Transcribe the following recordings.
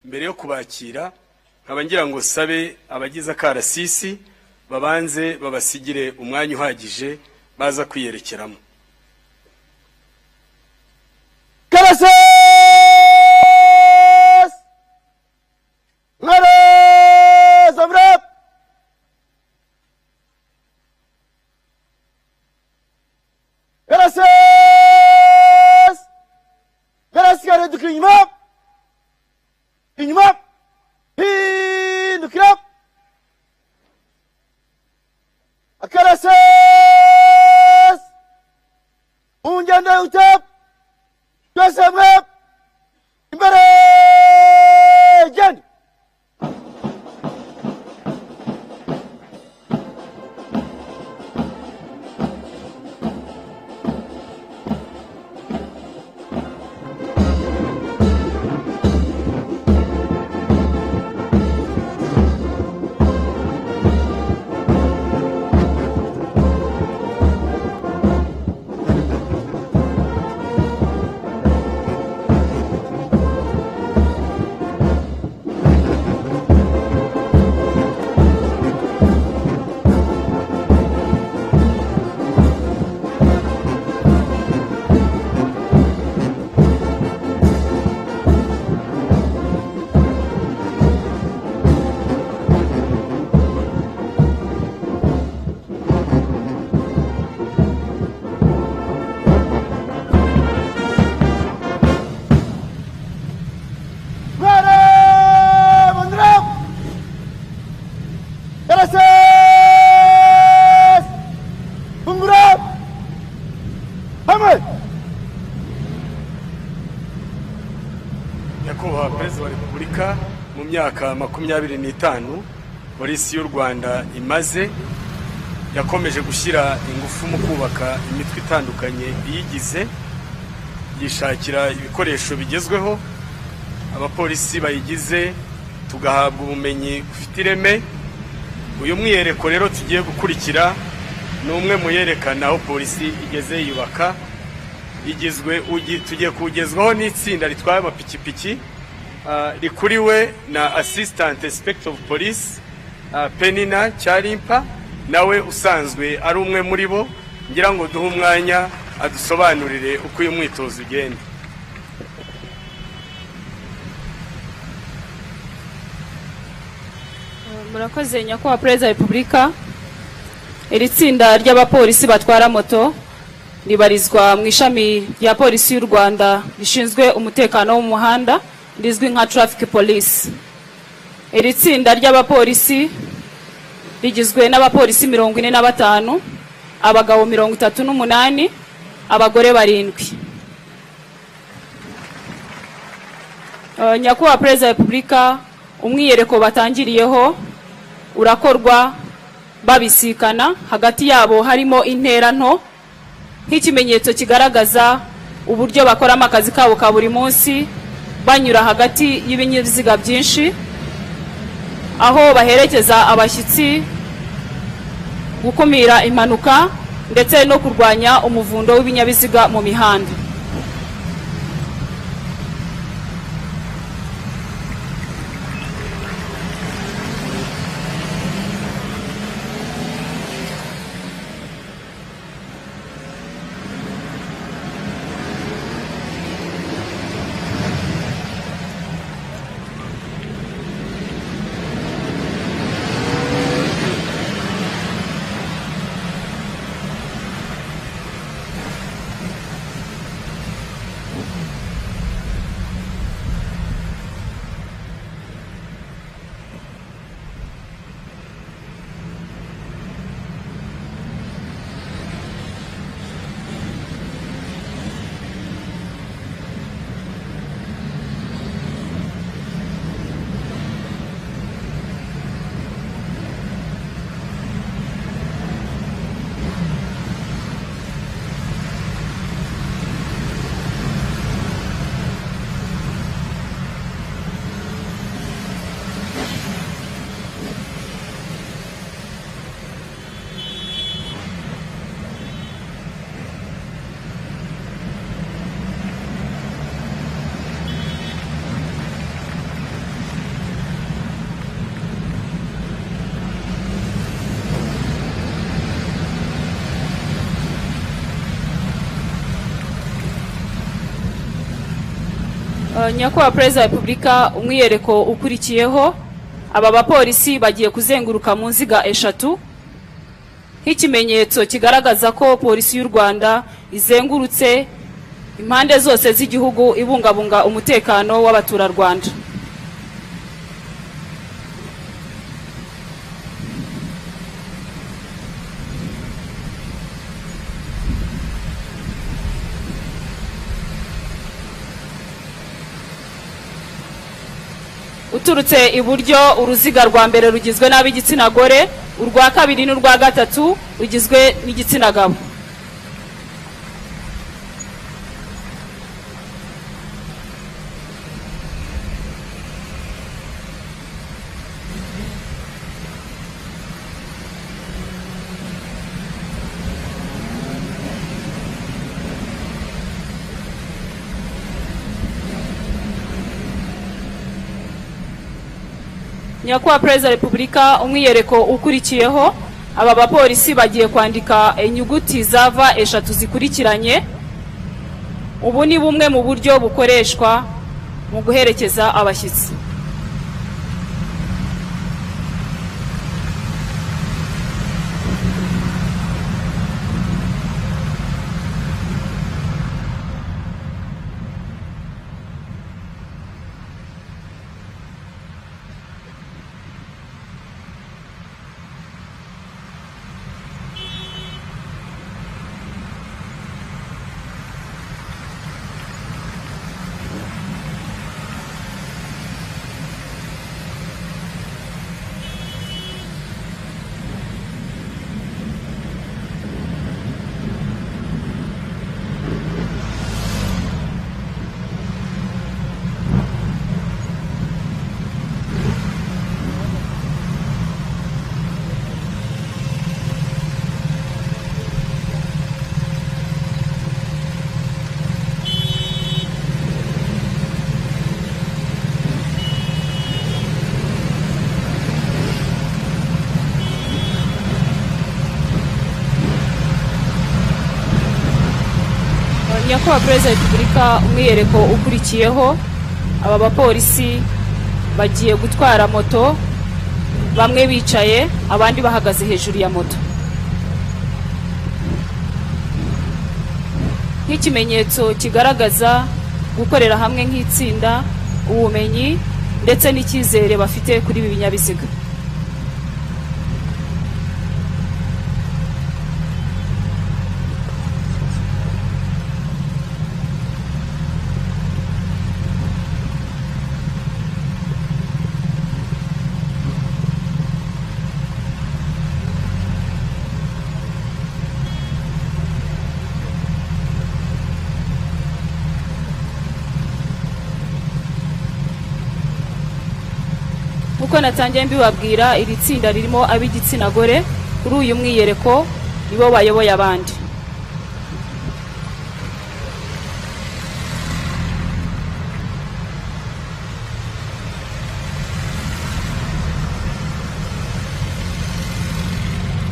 mbere yo kubakira nkaba ngira ngo sabe abagize akarasisi babanze babasigire umwanya uhagije baza kwiyerekeramo. Karasisi inyuma hindukira akarasisi ungenda utap twese mwe imbere genda Nyakubahwa Perezida wa Repubulika, mu myaka 25 polisi y'u Rwanda imaze yakomeje gushyira ingufu mu kubaka imitwe itandukanye iyigize, yishakira ibikoresho bigezweho, abapolisi bayigize tugahabwa ubumenyi bufite ireme. Uyu mwiyereko rero tugiye gukurikira ni umwe mu yerekana aho polisi igeze yubaka, igizwe tugiye kugezwaho n'itsinda ritwaye amapikipiki rikuriwe na Assistant Inspector of Police Penina Charimpa, nawe usanzwe ari umwe muri bo. Ngira ngo duhe umwanya adusobanurire uko uyu mwitozo ugenda. Murakoze Nyakubahwa Perezida wa Repubulika. Iri tsinda ry'abapolisi batwara moto ribarizwa mu ishami rya polisi y'u Rwanda rishinzwe umutekano wo mu muhanda rizwi nka Traffic Police. Iri tsinda ry'abapolisi rigizwe n'abapolisi 45, abagabo 38, abagore 7. Nyakubahwa Perezida wa Repubulika, umwiyereko batangiriyeho urakorwa babisikana, hagati yabo harimo intera nto nk'ikimenyetso kigaragaza uburyo bakoramo akazi kabo ka buri munsi, banyura hagati y'ibinyabiziga byinshi, aho baherekeza abashyitsi, gukumira impanuka ndetse no kurwanya umuvundo w'ibinyabiziga mu mihanda. Nyakubahwa Perezida wa Repubulika, umwiyereko ukurikiyeho aba bapolisi bagiye kuzenguruka mu nziga eshatu nk'ikimenyetso kigaragaza ko polisi y'u Rwanda izengurutse impande zose z'igihugu ibungabunga umutekano w'abaturarwanda. Uturutse iburyo, uruziga rwa mbere rugizwe n'ab'igitsina gore, urwa kabiri n'urwa gatatu rugizwe n'igitsina gabo. Nyakubahwa Perezida wa Repubulika, umwiyereko ukurikiyeho aba bapolisi bagiye kwandika inyuguti za V eshatu zikurikiranye. Ubu ni bumwe mu buryo bukoreshwa mu guherekeza abashyitsi. Nyakubahwa Perezida wa Repubulika, umwiyereko ukurikiyeho aba bapolisi bagiye gutwara moto, bamwe bicaye abandi bahagaze hejuru ya moto nk'ikimenyetso kigaragaza gukorera hamwe nk'itsinda, ubumenyi ndetse n'icyizere bafite kuri ibi binyabiziga. Uko natangiye mbibabwira, iri tsinda ririmo ab'igitsina gore. Kuri uyu mwiyereko nibo bayoboye abandi.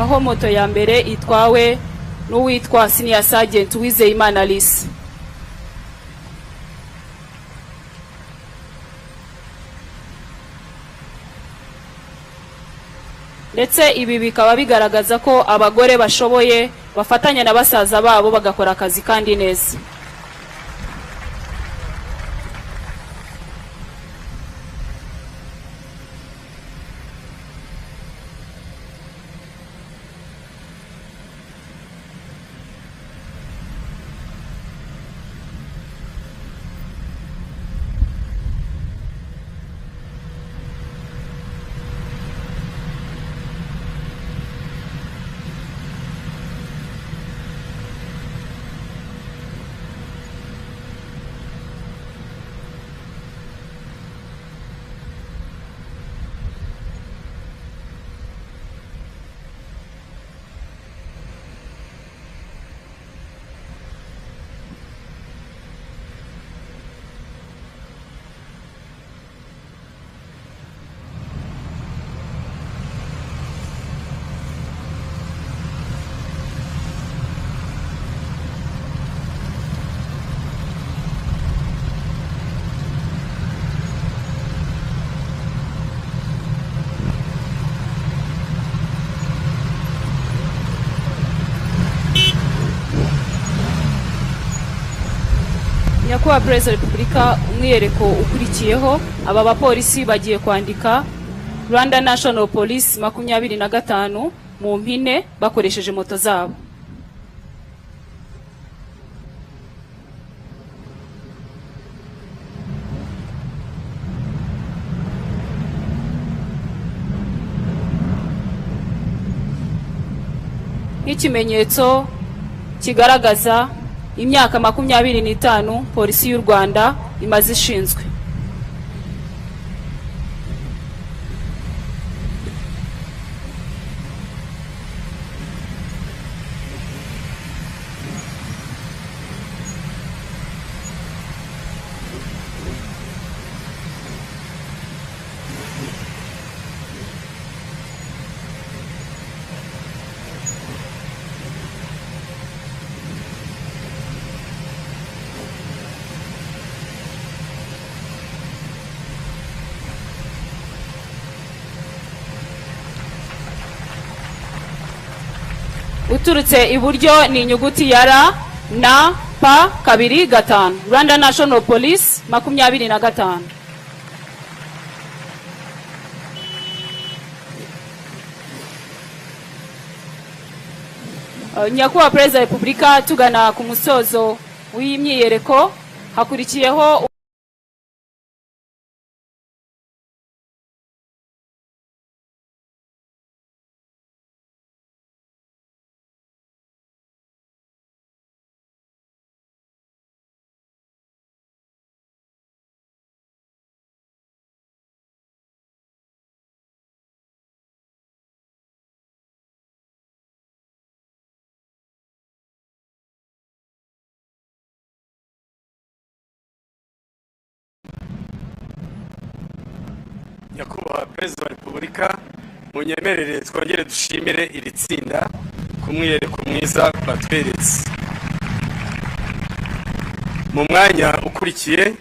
Aho moto ya mbere itwawe n'uwitwa Senior Sergeant Uwizeyimana Alice. Ndetse ibi bikaba bigaragaza ko abagore bashoboye bafatanya na basaza babo bagakora akazi kandi neza. nyakubahwa perezida wa repubulika, umwiyereko ukurikiyeho aba bapolisi bagiye kwandika Rwanda National Police 25 mu mpine bakoresheje moto zabo. Nk'ikimenyetso kigaragaza imyaka 25 polisi y'u Rwanda imaze ishinzwe. Uturutse iburyo ni inyuguti ya R na P 2 Rwanda National Police 25. Nyakubahwa perezida wa repubulika, tugana ku musozo w'iyi myiyereko, hakurikiyeho nyakubahwa perezida wa repubulika, munyemerere twongere dushimire iri tsinda ku mwiyereko mwiza batweretse. Mu mwanya ukurikiye